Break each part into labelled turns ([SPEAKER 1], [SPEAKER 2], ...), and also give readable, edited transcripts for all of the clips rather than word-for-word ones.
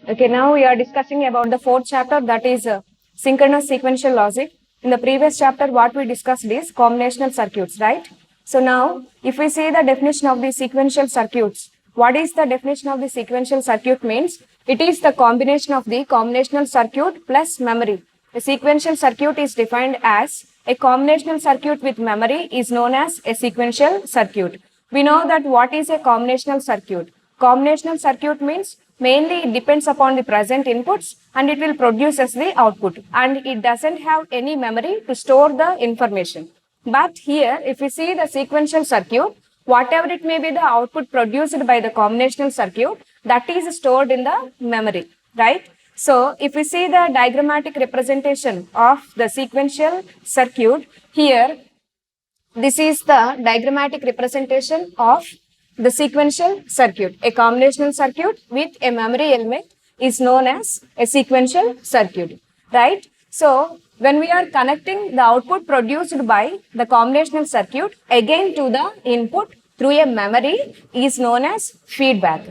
[SPEAKER 1] Okay, now we are discussing about the fourth chapter, that is synchronous sequential logic. In the previous chapter, what we discussed is combinational circuits, right? So now, if we see the definition of the sequential circuits, what is the definition of the sequential circuit means? It is the combination of the combinational circuit plus memory. A sequential circuit is defined as a combinational circuit with memory is known as a sequential circuit. We know that what is a combinational circuit. Combinational circuit means mainly it depends upon the present inputs and it will produce as the output, and it doesn't have any memory to store the information. But here, if we see the sequential circuit, whatever it may be the output produced by the combinational circuit, that is stored in the memory, right? So, if we see the diagrammatic representation of the sequential circuit, here this is the diagrammatic representation of the sequential circuit. A combinational circuit with a memory element is known as a sequential circuit, right? So, when we are connecting the output produced by the combinational circuit again to the input through a memory is known as feedback.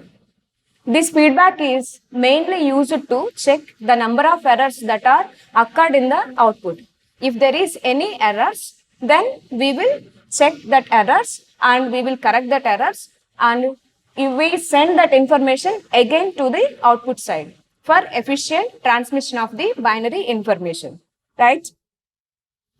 [SPEAKER 1] This feedback is mainly used to check the number of errors that are occurred in the output. If there is any errors, then we will check that errors and we will correct that errors, and if we send that information again to the output side for efficient transmission of the binary information, right?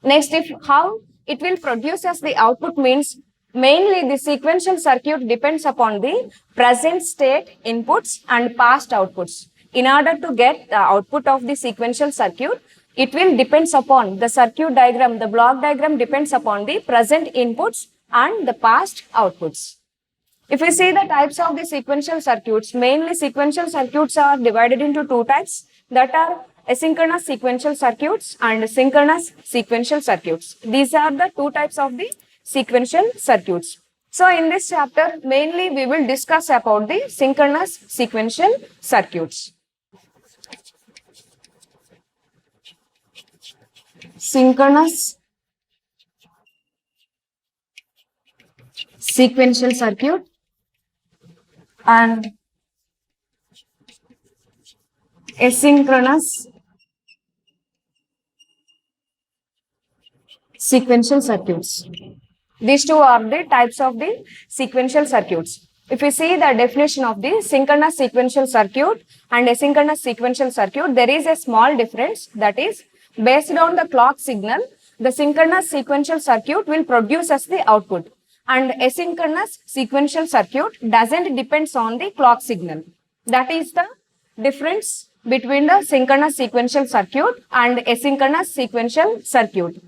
[SPEAKER 1] Next, if how it will produce as the output means, mainly the sequential circuit depends upon the present state inputs and past outputs. In order to get the output of the sequential circuit, it will depends upon the circuit diagram, the block diagram depends upon the present inputs and the past outputs. If we see the types of the sequential circuits, mainly sequential circuits are divided into two types, that are asynchronous sequential circuits and synchronous sequential circuits. These are the two types of the sequential circuits. So in this chapter, mainly we will discuss about the synchronous sequential circuits. Synchronous sequential circuit and asynchronous sequential circuits. These two are the types of the sequential circuits. If you see the definition of the synchronous sequential circuit and asynchronous sequential circuit, there is a small difference, that is, based on the clock signal, the synchronous sequential circuit will produce as the output, and asynchronous sequential circuit doesn't depends on the clock signal. That is the difference between the synchronous sequential circuit and asynchronous sequential circuit.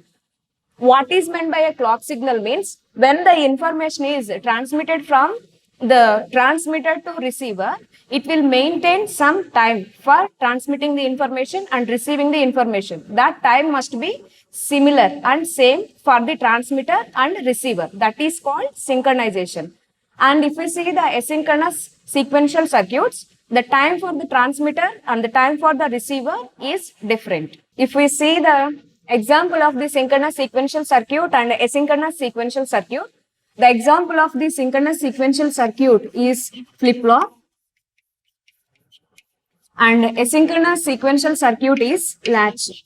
[SPEAKER 1] What is meant by a clock signal means, when the information is transmitted from the transmitter to receiver, it will maintain some time for transmitting the information and receiving the information. That time must be similar and same for the transmitter and receiver. That is called synchronization. And if we see the asynchronous sequential circuits, the time for the transmitter and the time for the receiver is different. If we see the example of the synchronous sequential circuit and asynchronous sequential circuit, the example of the synchronous sequential circuit is flip-flop and asynchronous sequential circuit is latch.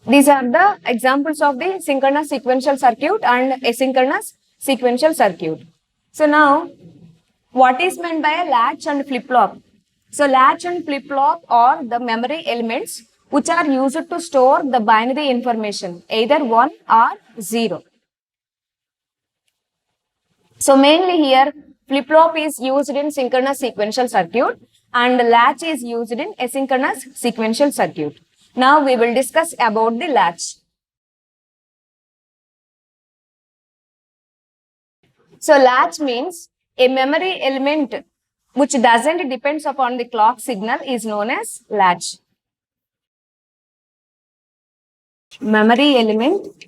[SPEAKER 1] These are the examples of the synchronous sequential circuit and asynchronous sequential circuit. So now, what is meant by a latch and flip-flop? So latch and flip-flop are the memory elements which are used to store the binary information, either 1 or 0. So mainly here, flip-flop is used in synchronous sequential circuit and latch is used in asynchronous sequential circuit. Now we will discuss about the latch. So latch means a memory element which doesn't depends upon the clock signal is known as latch. Memory element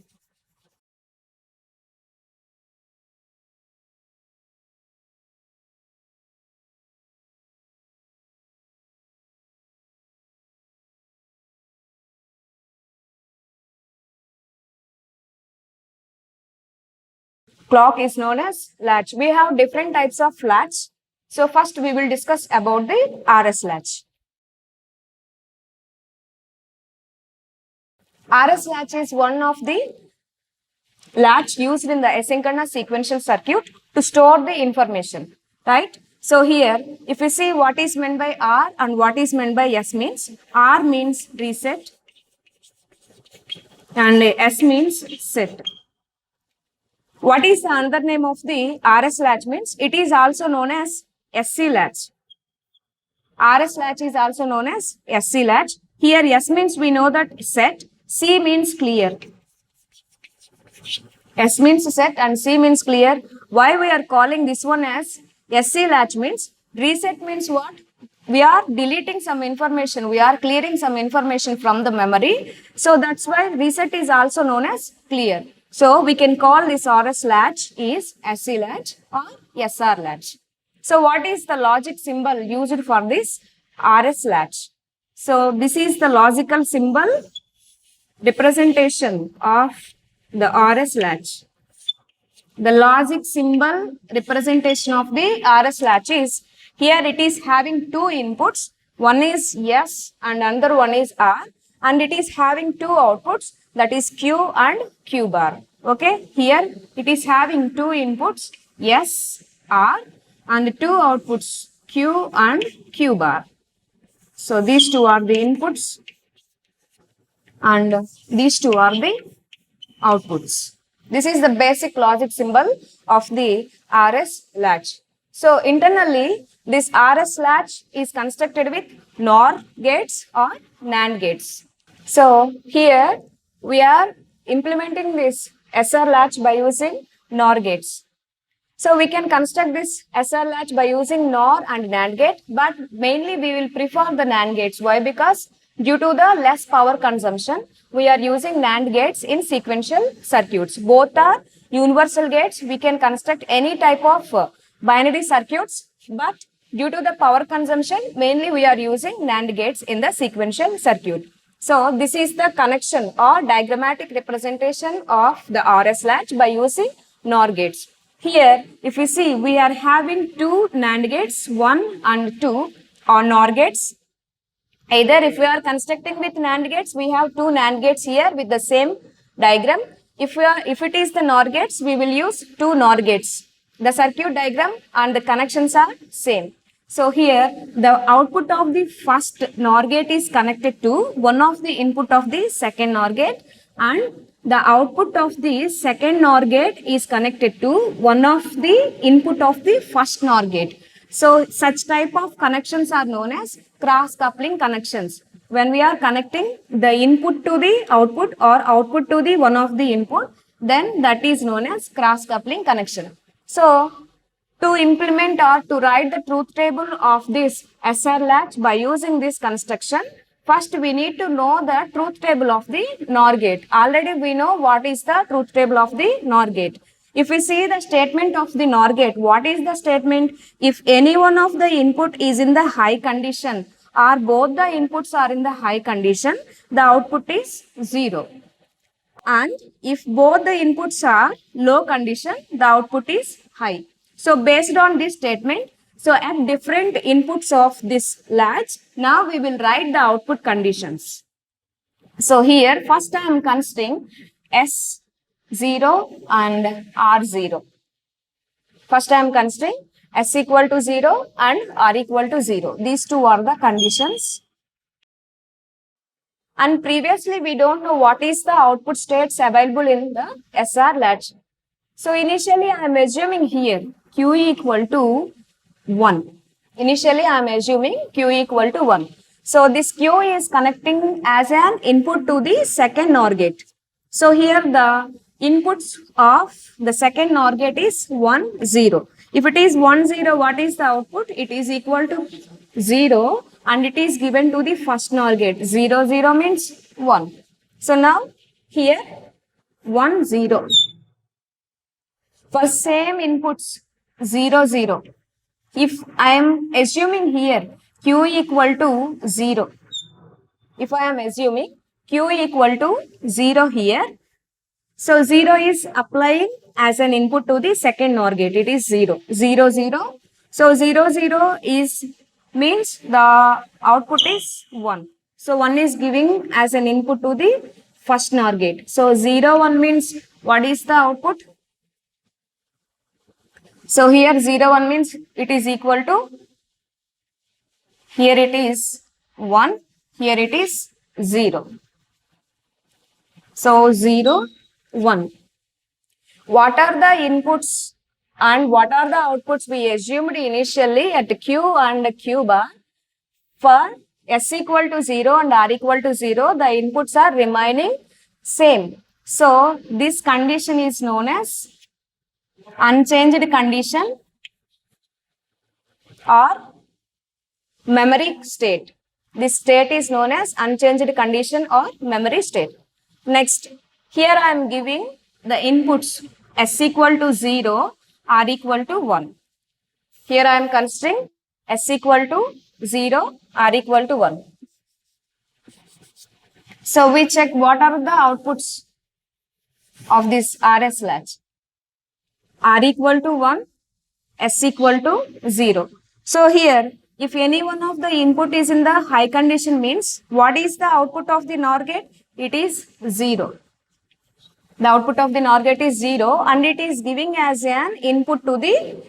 [SPEAKER 1] clock is known as latch. We have different types of latch. So first we will discuss about the RS latch. RS latch is one of the latch used in the asynchronous sequential circuit to store the information, right? So here, if you see what is meant by R and what is meant by S means, R means reset and S means set. What is the another name of the RS latch means? It is also known as SC latch. RS latch is also known as SC latch. Here S means we know that set, C means clear. S means set and C means clear. Why we are calling this one as SC latch means? Reset means what? We are deleting some information. We are clearing some information from the memory. So that's why reset is also known as clear. So we can call this RS latch is SC latch or SR latch. So what is the logic symbol used for this RS latch? So this is the logical symbol representation of the RS latch. The logic symbol representation of the RS latch is, here it is having two inputs, one is S and another one is R, and it is having two outputs, that is Q and Q bar. Okay, here it is having two inputs S, R, and two outputs Q and Q bar. So these two are the inputs and these two are the outputs. This is the basic logic symbol of the RS latch. So internally, this RS latch is constructed with NOR gates or NAND gates. So here we are implementing this SR latch by using NOR gates. So we can construct this SR latch by using NOR and NAND gate, but mainly we will prefer the NAND gates. Why? Because due to the less power consumption, we are using NAND gates in sequential circuits. Both are universal gates. We can construct any type of binary circuits, but due to the power consumption, mainly we are using NAND gates in the sequential circuit. So this is the connection or diagrammatic representation of the RS latch by using NOR gates. Here, if you see, we are having two NAND gates, 1 and 2 or NOR gates. Either if we are constructing with NAND gates, we have two NAND gates here with the same diagram. If it is the NOR gates, we will use two NOR gates. The circuit diagram and the connections are same. So here, the output of the first NOR gate is connected to one of the input of the second NOR gate, and the output of the second NOR gate is connected to one of the input of the first NOR gate. So such type of connections are known as cross coupling connections. When we are connecting the input to the output or output to the one of the input, then that is known as cross coupling connection. So to implement or to write the truth table of this SR latch by using this construction, first we need to know the truth table of the NOR gate. Already we know what is the truth table of the NOR gate. If we see the statement of the NOR gate, what is the statement? If any one of the input is in the high condition or both the inputs are in the high condition, the output is 0. And if both the inputs are low condition, the output is high. So based on this statement, so at different inputs of this latch, now we will write the output conditions. So here first I am considering S0 and R0. First I am considering S equal to 0 and R equal to 0. These two are the conditions. And previously we don't know what is the output states available in the SR latch. So initially I am assuming here Q equal to 1. Initially I am assuming Q equal to 1. So this Q is connecting as an input to the second NOR gate. So here the inputs of the second NOR gate is 1, 0. If it is 1, 0, what is the output? It is equal to 0 and it is given to the first NOR gate. 0, 0 means 1. So now here 1, 0. For same inputs 0, 0. If I am assuming here Q equal to 0. If I am assuming Q equal to 0 here. So 0 is applying as an input to the second NOR gate. It is 0, 0, 0. So 0 0 is means the output is 1. So 1 is giving as an input to the first NOR gate. So 0 1 means what is the output? So here 0 1 means it is equal to, here it is 1, here it is 0. So 0 1. What are the inputs and what are the outputs we assumed initially at Q and Q bar? For S equal to 0 and R equal to 0, the inputs are remaining same. So this condition is known as unchanged condition or memory state. This state is known as unchanged condition or memory state. Next, here I am giving the inputs S equal to 0, R equal to 1. Here I am considering S equal to 0, R equal to 1. So we check what are the outputs of this RS latch. R equal to 1, S equal to 0. So here, if any one of the input is in the high condition means, what is the output of the NOR gate? It is 0. The output of the NOR gate is 0 and it is giving as an input to the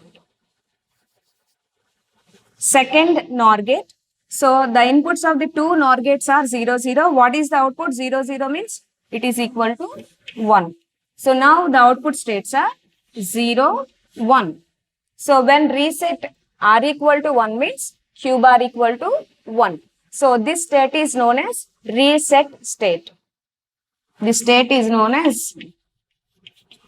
[SPEAKER 1] second NOR gate. So the inputs of the two NOR gates are 0 0. What is the output? 0 0 means it is equal to 1. So now the output states are 0 1. So when reset R equal to 1 means Q bar equal to 1. So this state is known as reset state. This state is known as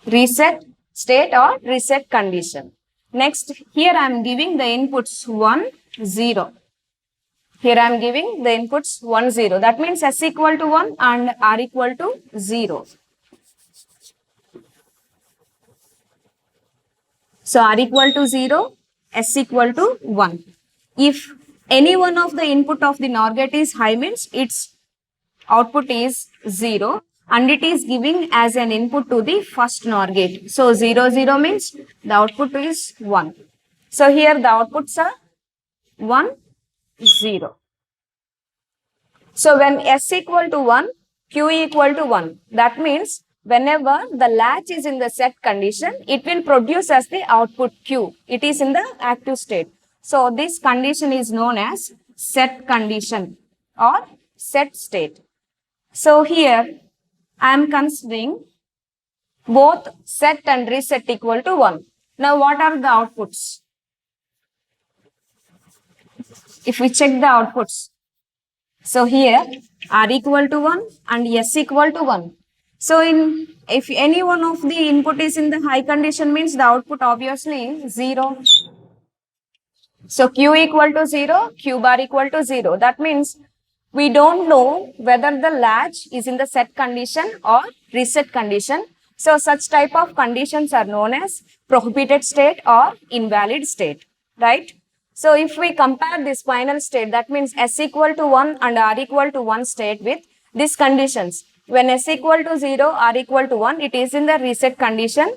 [SPEAKER 1] reset state or reset condition. Next, here I am giving the inputs 1 0. Here I am giving the inputs 1 0. That means S equal to 1 and R equal to 0. So R equal to 0, S equal to 1. If any one of the input of the NOR gate is high means its output is 0 and it is giving as an input to the first NOR gate. So 0 0 means the output is 1. So here the outputs are 1 0. So when S equal to 1, Q equal to 1, that means whenever the latch is in the set condition, it will produce as the output Q. It is in the active state. So this condition is known as set condition or set state. So here I am considering both set and reset equal to 1. Now what are the outputs? If we check the outputs, so here R equal to 1 and S equal to 1. So if any one of the input is in the high condition means the output obviously 0. So Q equal to 0, Q bar equal to 0. That means we don't know whether the latch is in the set condition or reset condition. So such type of conditions are known as prohibited state or invalid state, right? So if we compare this final state, that means S equal to 1 and R equal to 1 state with these conditions. When S equal to 0, R equal to 1, it is in the reset condition.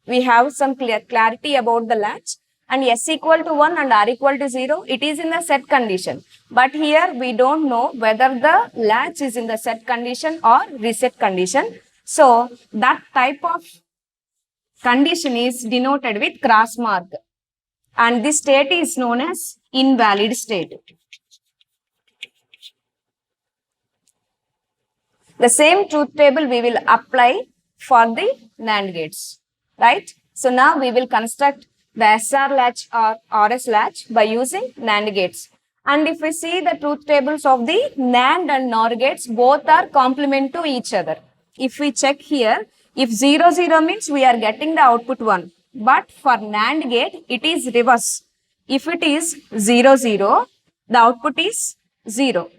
[SPEAKER 1] We have some clarity about the latch. And S equal to 1 and R equal to 0, it is in the set condition. But here we don't know whether the latch is in the set condition or reset condition. So that type of condition is denoted with cross mark. And this state is known as invalid state. The same truth table we will apply for the NAND gates, right? So now we will construct the SR latch or RS latch by using NAND gates. And if we see the truth tables of the NAND and NOR gates, both are complement to each other. If we check here, if 0 0 means we are getting the output 1. But for NAND gate, it is reverse. If it is 0 0, the output is 0.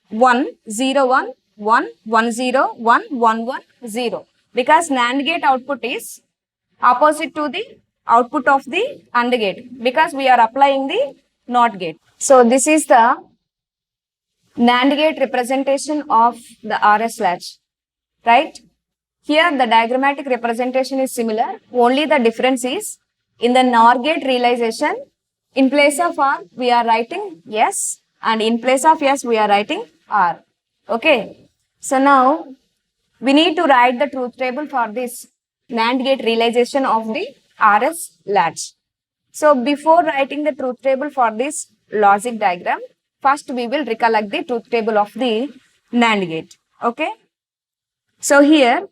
[SPEAKER 1] 1 0 1, 1 1 0, 1 1 1 0. Because NAND gate output is opposite to the output of the AND gate, because we are applying the NOT gate. So this is the NAND gate representation of the RS latch, right? Here the diagrammatic representation is similar, only the difference is in the NOR gate realization, In place of R, we are writing S, and in place of S, we are writing R. Okay. So now we need to write the truth table for this NAND gate realization of the RS latch. So before writing the truth table for this logic diagram, first we will recollect the truth table of the NAND gate. Okay. So here,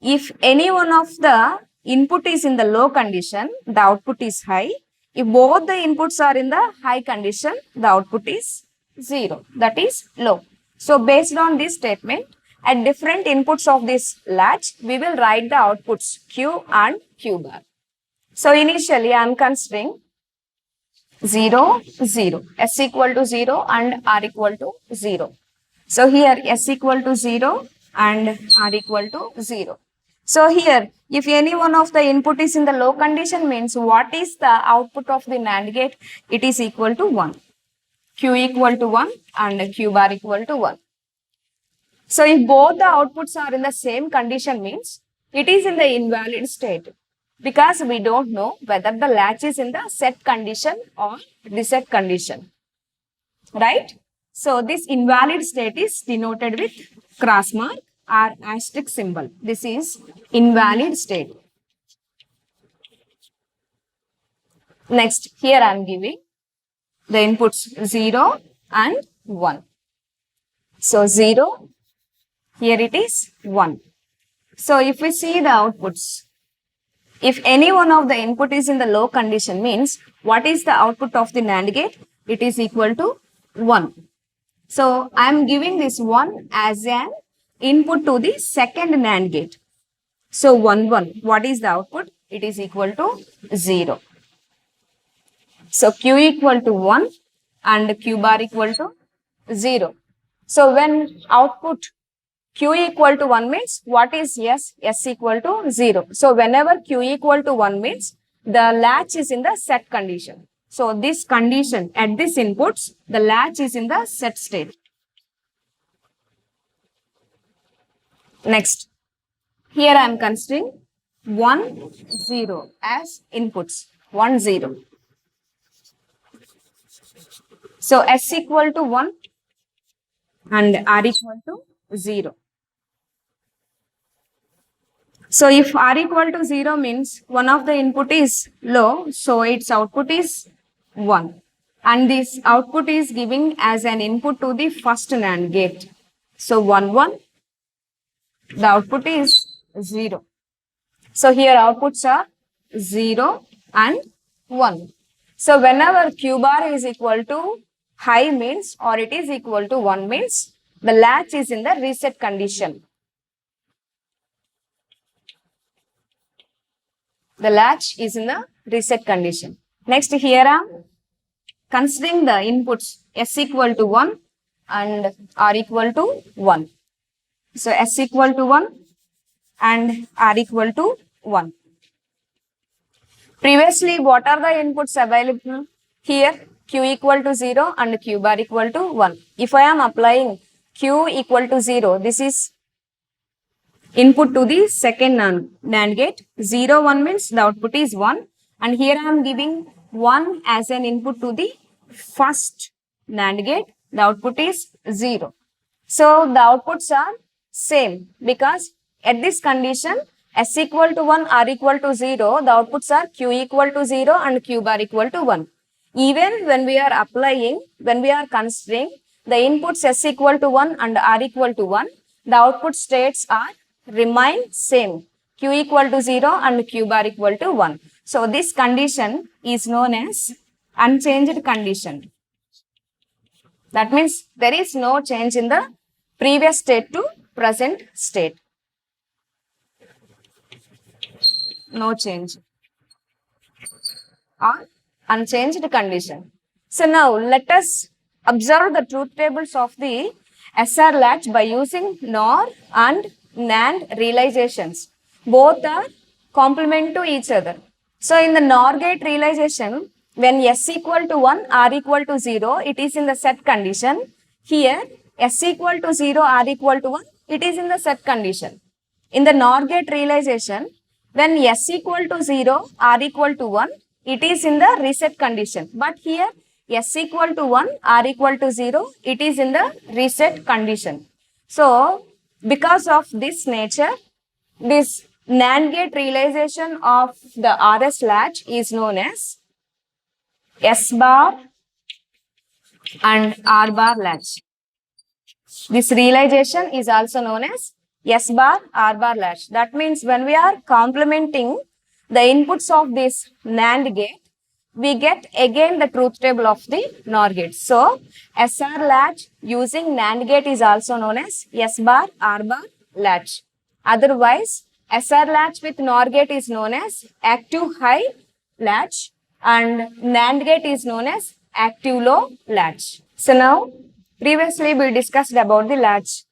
[SPEAKER 1] if any one of the input is in the low condition, the output is high. If both the inputs are in the high condition, the output is 0, that is low. So based on this statement, at different inputs of this latch, we will write the outputs Q and Q bar. So initially I am considering 0, 0, S equal to 0 and R equal to 0. So here S equal to 0 and R equal to 0. So here, if any one of the input is in the low condition, means what is the output of the NAND gate? It is equal to 1. Q equal to 1 and Q bar equal to 1. So if both the outputs are in the same condition, means it is in the invalid state, because we don't know whether the latch is in the set condition or reset condition, right? So this invalid state is denoted with cross mark or asterisk symbol. This is invalid state. Next, here I am giving the inputs 0 and 1. So 0, here it is 1. So if we see the outputs, if any one of the input is in the low condition, means what is the output of the NAND gate? It is equal to 1. So I am giving this 1 as an input to the second NAND gate. So 1, 1, what is the output? It is equal to 0. So Q equal to 1 and Q bar equal to 0. So when output Q equal to 1 means what is S? S equal to 0. So whenever Q equal to 1 means the latch is in the set condition. So this condition at this inputs, the latch is in the set state. Next, here I am considering 1, 0 as inputs. 1, 0. So S equal to 1 and R equal to 0. So if R equal to 0 means one of the input is low, so its output is 1. And this output is giving as an input to the first NAND gate. So 1, 1, the output is 0. So here outputs are 0 and 1. So whenever Q bar is equal to high means, or it is equal to 1 means, the latch is in the reset condition. The latch is in the reset condition. Next, here I am considering the inputs S equal to 1 and R equal to 1. So S equal to 1 and R equal to 1. Previously, what are the inputs available? Here Q equal to 0 and Q bar equal to 1. If I am applying Q equal to 0, this is input to the second NAND gate. 0, 1 means the output is 1. And here I am giving 1 as an input to the first NAND gate. The output is 0. So the outputs are same, because at this condition S equal to 1, R equal to 0, the outputs are Q equal to 0 and Q bar equal to 1. Even when we are applying, when we are considering the inputs S equal to 1 and R equal to 1, the output states are remain same, Q equal to 0 and Q bar equal to 1. So this condition is known as unchanged condition. That means there is no change in the previous state to present state. No change or unchanged condition. So now let us observe the truth tables of the SR latch by using NOR and NAND realizations. Both are complement to each other. So in the NOR gate realization, when S equal to 1, R equal to 0, it is in the set condition. Here S equal to 0, R equal to 1, it is in the set condition. In the NOR gate realization, when S equal to 0, R equal to 1, it is in the reset condition. But here S equal to 1, R equal to 0, it is in the reset condition. So because of this nature, this NAND gate realization of the RS latch is known as S bar and R bar latch. This realization is also known as S bar R bar latch. That means when we are complementing the inputs of this NAND gate, we get again the truth table of the NOR gate. So SR latch using NAND gate is also known as S bar R bar latch. Otherwise, SR latch with NOR gate is known as active high latch and NAND gate is known as active low latch. So now, previously we discussed about the latch.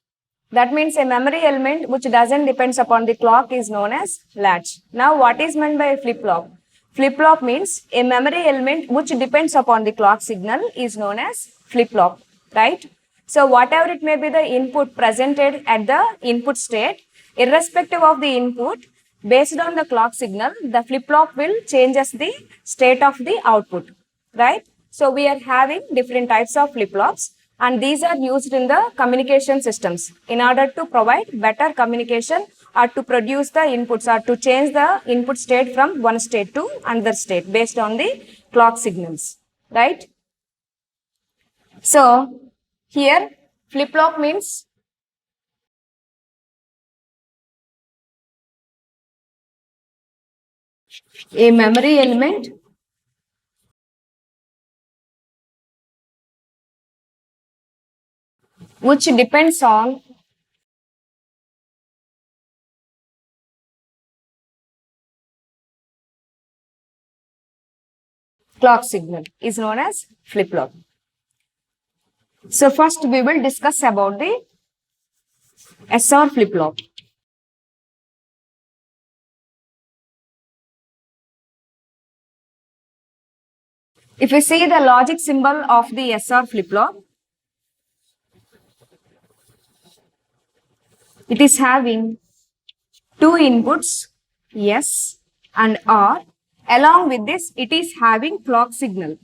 [SPEAKER 1] That means a memory element which doesn't depends upon the clock is known as latch. Now what is meant by a flip-flop? Flip-flop means a memory element which depends upon the clock signal is known as flip-flop, right? So whatever it may be the input presented at the input state, irrespective of the input, based on the clock signal, the flip-flop will changes the state of the output, right? So we are having different types of flip-flops and these are used in the communication systems in order to provide better communication or to produce the inputs or to change the input state from one state to another state based on the clock signals, right? So here flip-flop means a memory element which depends on clock signal is known as flip-flop. So first we will discuss about the SR flip-flop. If we see the logic symbol of the SR flip-flop, it is having two inputs S and R. Along with this, it is having clock signal.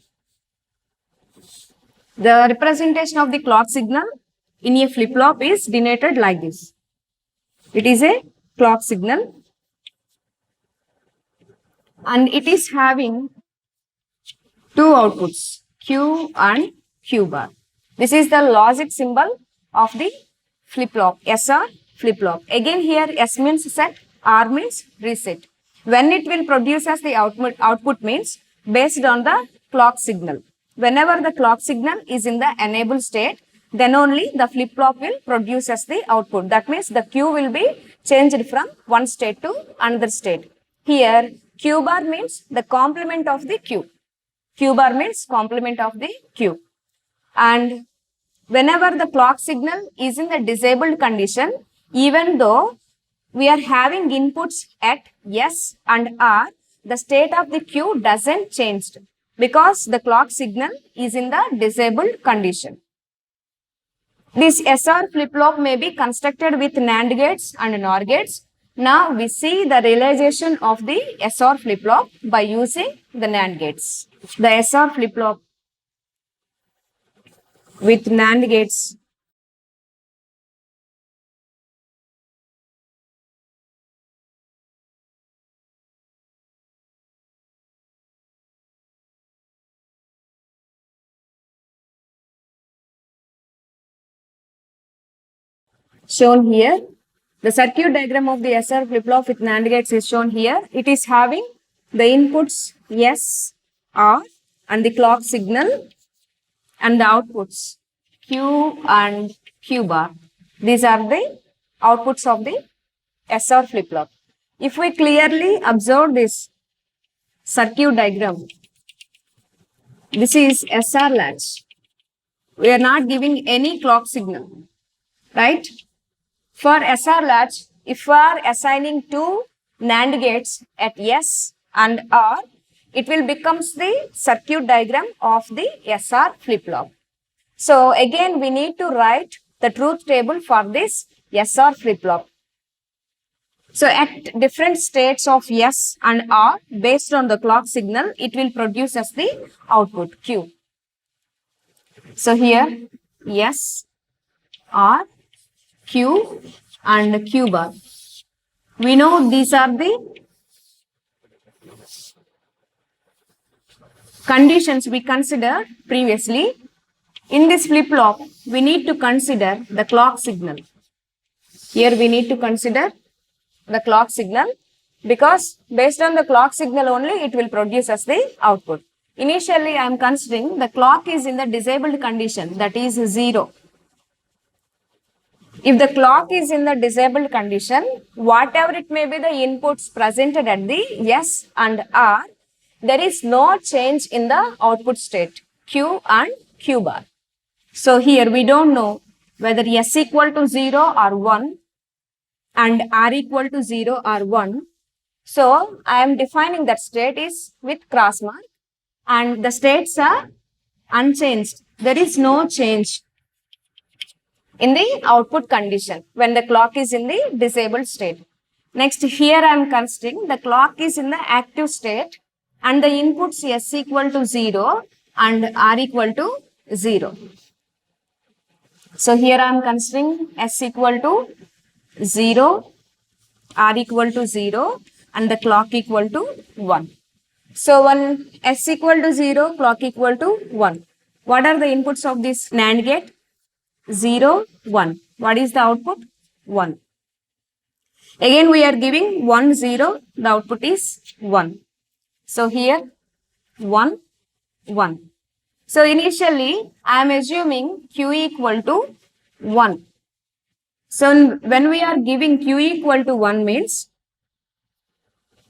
[SPEAKER 1] The representation of the clock signal in a flip-flop is denoted like this. It is a clock signal and it is having two outputs Q and Q bar. This is the logic symbol of the flip-flop, SR flip-flop. Again here S means set, R means reset. When it will produce as the output means based on the clock signal. Whenever the clock signal is in the enable state, then only the flip-flop will produce as the output. That means the Q will be changed from one state to another state. Here Q bar means the complement of the Q. Q bar means complement of the Q. And whenever the clock signal is in the disabled condition, even though we are having inputs at S and R, the state of the Q doesn't change because the clock signal is in the disabled condition. This SR flip-flop may be constructed with NAND gates and NOR gates. Now we see the realization of the SR flip-flop by using the NAND gates. The SR flip-flop with NAND gates shown here. The circuit diagram of the SR flip-flop with NAND gates is shown here. It is having the inputs S, R and the clock signal and the outputs Q and Q bar. These are the outputs of the SR flip-flop. If we clearly observe this circuit diagram, this is SR latch. We are not giving any clock signal, right? For SR latch, if we are assigning two NAND gates at S and R, it will become the circuit diagram of the SR flip-flop. So again, we need to write the truth table for this SR flip-flop. So at different states of S and R, based on the clock signal, it will produce as the output Q. So here S, R, Q and Q bar. We know these are the conditions we considered previously. In this flip-flop, we need to consider the clock signal. Here we need to consider the clock signal because based on the clock signal only it will produce as the output. Initially I am considering the clock is in the disabled condition, that is 0. If the clock is in the disabled condition, whatever it may be the inputs presented at the S and R, there is no change in the output state Q and Q bar. So here we don't know whether S equal to 0 or 1 and R equal to 0 or 1. So I am defining that state is with cross mark and the states are unchanged. There is no change in the output condition when the clock is in the disabled state. Next, here I am considering the clock is in the active state and the inputs S equal to 0 and R equal to 0. So here I am considering S equal to 0, R equal to 0 and the clock equal to 1. So when S equal to 0, clock equal to 1. What are the inputs of this NAND gate? 0, 1. What is the output? 1. Again we are giving 1, 0. The output is 1. So here 1, 1. So initially I am assuming Q equal to 1. So when we are giving Q equal to 1 means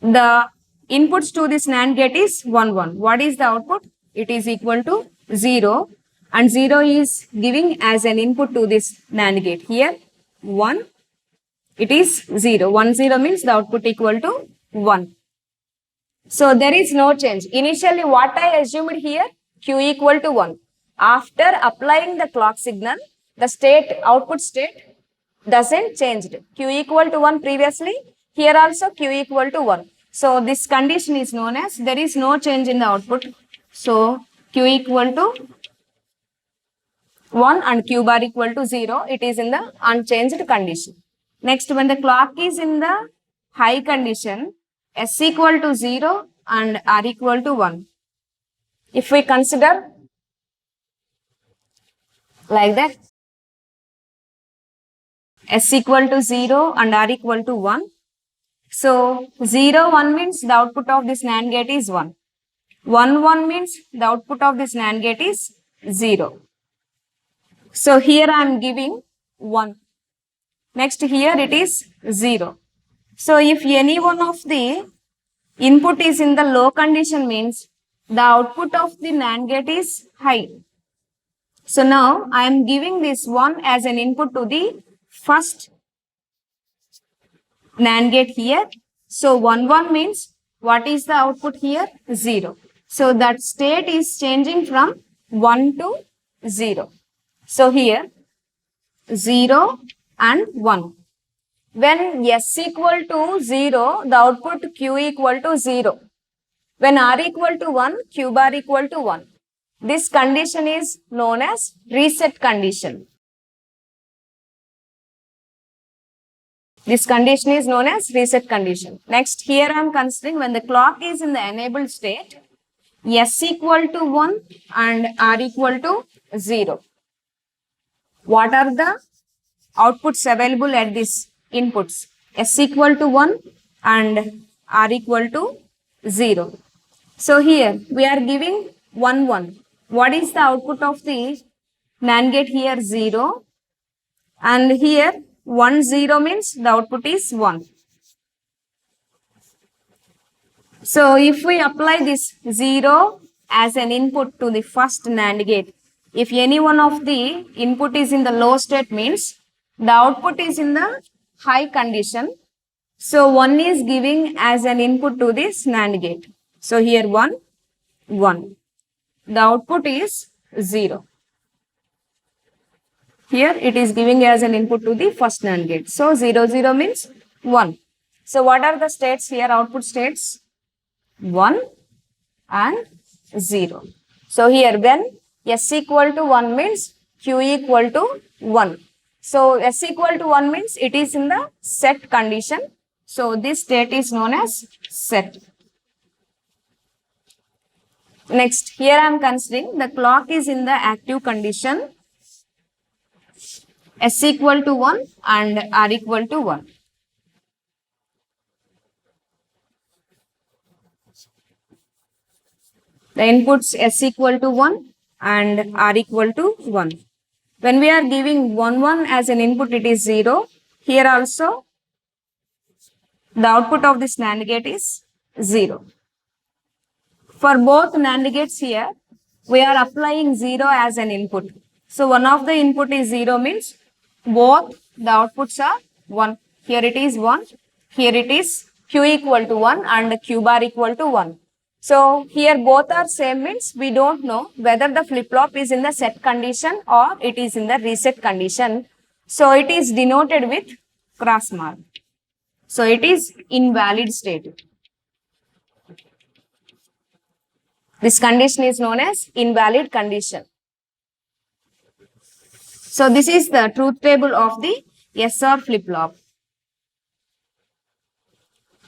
[SPEAKER 1] the inputs to this NAND gate is 1, 1. What is the output? It is equal to 0 and 0 is giving as an input to this NAND gate. Here 1, it is 0. 1, 0 means the output equal to 1. So there is no change. Initially what I assumed here, Q equal to 1. After applying the clock signal, the state, output state doesn't change. Q equal to 1 previously, here also Q equal to 1. So this condition is known as there is no change in the output. So Q equal to 1 and Q bar equal to 0, it is in the unchanged condition. Next, when the clock is in the high condition, S equal to 0 and R equal to 1. If we consider like that, S equal to 0 and R equal to 1. So 0, 1 means the output of this NAND gate is 1. 1, 1 means the output of this NAND gate is 0. So here I am giving 1. Next here it is 0. So if any one of the input is in the low condition means the output of the NAND gate is high. So now I am giving this 1 as an input to the first NAND gate here. So 1, 1 means what is the output here? 0. So that state is changing from 1 to 0. So here 0 and 1. When S equal to 0, the output Q equal to 0. When R equal to 1, Q bar equal to 1. This condition is known as reset condition. This condition is known as reset condition. Next, here I am considering when the clock is in the enabled state, S equal to 1 and R equal to 0. What are the outputs available at this inputs? S equal to 1 and R equal to 0. So here we are giving 1, 1. What is the output of the NAND gate here? 0. And here 1, 0 means the output is 1. So if we apply this 0 as an input to the first NAND gate, if any one of the input is in the low state means the output is in the high condition. So 1 is giving as an input to this NAND gate. So here 1, 1. The output is 0. Here it is giving as an input to the first NAND gate. So 0, 0 means 1. So what are the states here, output states? 1 and 0. So here when S equal to 1 means Q equal to 1. So S equal to 1 means it is in the set condition. So this state is known as set. Next, here I am considering the clock is in the active condition, S equal to 1 and R equal to 1. The inputs S equal to 1 and R equal to 1. When we are giving 1, 1 as an input, it is 0. Here also, the output of this NAND gate is 0. For both NAND gates here, we are applying 0 as an input. So, one of the input is 0 means both the outputs are 1. Here it is 1. Here it is Q equal to 1 and Q bar equal to 1. So, here both are same means we don't know whether the flip-flop is in the set condition or it is in the reset condition. So, it is denoted with cross mark. So, it is invalid state. This condition is known as invalid condition. So, this is the truth table of the SR flip-flop.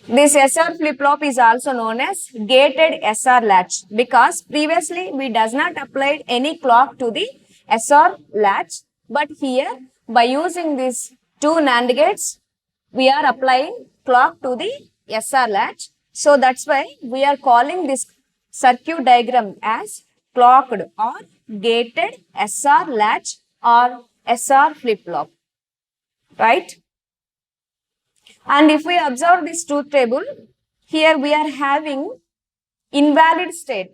[SPEAKER 1] This SR flip-flop is also known as gated SR latch because previously we does not apply any clock to the SR latch, but here by using these two NAND gates, we are applying clock to the SR latch. So that's why we are calling this circuit diagram as clocked or gated SR latch or SR flip-flop, right? And if we observe this truth table, here we are having invalid state.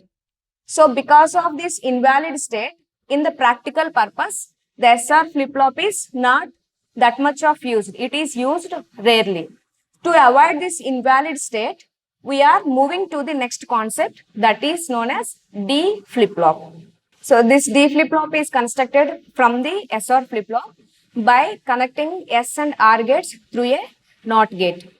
[SPEAKER 1] So because of this invalid state, in the practical purpose, the SR flip-flop is not that much of used. It is used rarely. To avoid this invalid state, we are moving to the next concept that is known as D flip-flop. So this D flip-flop is constructed from the SR flip-flop by connecting S and R gates through a NOT gate,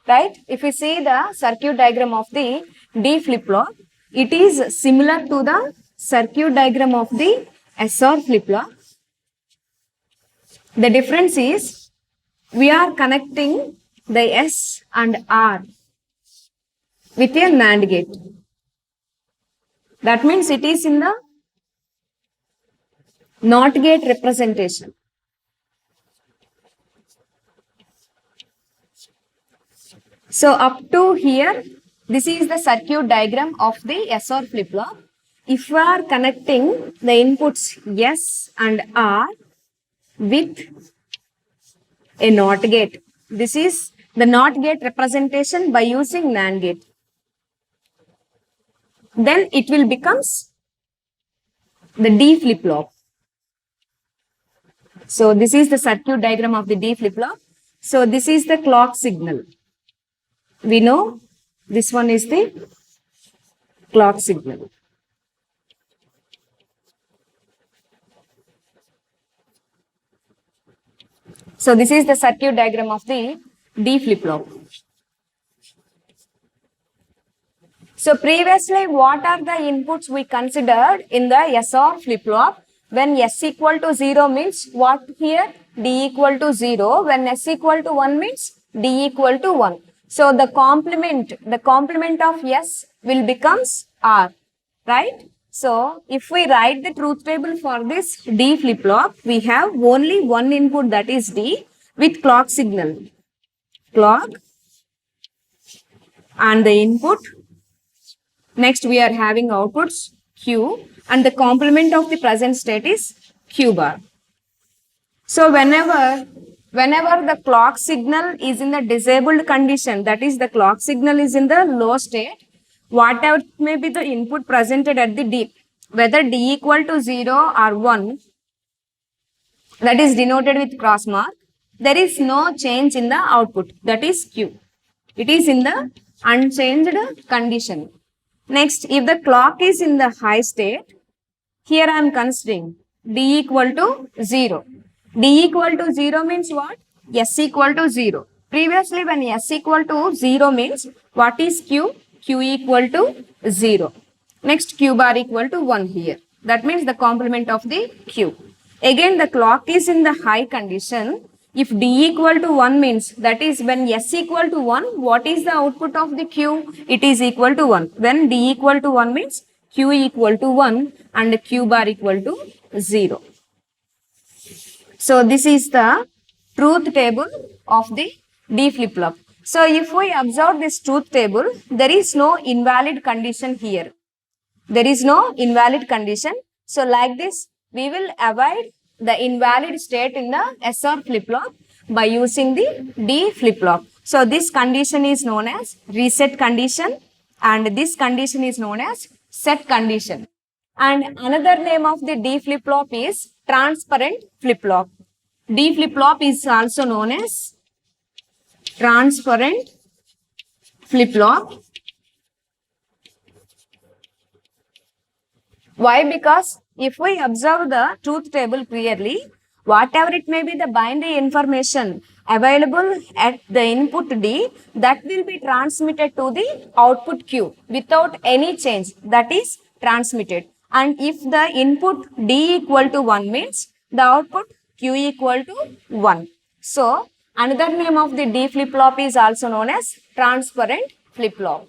[SPEAKER 1] right? If you see the circuit diagram of the D flip-flop, it is similar to the circuit diagram of the SR flip-flop. The difference is we are connecting the S and R with a NAND gate. That means it is in the NOT gate representation. So up to here, this is the circuit diagram of the SR flip-flop. If we are connecting the inputs S and R with a NOT gate, this is the NOT gate representation by using NAND gate. Then it will becomes the D flip-flop. So this is the circuit diagram of the D flip-flop. So this is the clock signal. We know this one is the clock signal. So this is the circuit diagram of the D flip-flop. So previously, what are the inputs we considered in the SR flip-flop? When S equal to 0 means what here? D equal to 0. When S equal to 1 means D equal to 1. So the complement of S will becomes R, right? So if we write the truth table for this D flip-flop, we have only one input, that is D, with clock signal. Clock and the input. Next we are having outputs Q and the complement of the present state is Q bar. So whenever the clock signal is in the disabled condition, that is the clock signal is in the low state, whatever may be the input presented at the D, whether D equal to 0 or 1, that is denoted with cross mark, there is no change in the output, that is Q. It is in the unchanged condition. Next, if the clock is in the high state, here I am considering D equal to 0. D equal to 0 means what? S equal to 0. Previously, when S equal to 0 means what is Q? Q equal to 0. Next, Q bar equal to 1 here. That means the complement of the Q. Again, the clock is in the high condition. If D equal to 1 means, that is when S equal to 1, what is the output of the Q? It is equal to 1. When D equal to 1 means Q equal to 1 and Q bar equal to 0. So this is the truth table of the D flip-flop. So if we observe this truth table, there is no invalid condition here. There is no invalid condition. So like this, we will avoid the invalid state in the SR flip-flop by using the D flip-flop. So this condition is known as reset condition and this condition is known as set condition. And another name of the D flip-flop is transparent flip-flop. D flip-flop is also known as transparent flip-flop. Why? Because if we observe the truth table clearly, whatever it may be the binary information available at the input D, that will be transmitted to the output Q without any change, that is transmitted. And if the input D equal to 1 means the output Q equal to 1. So, another name of the D flip-flop is also known as transparent flip-flop.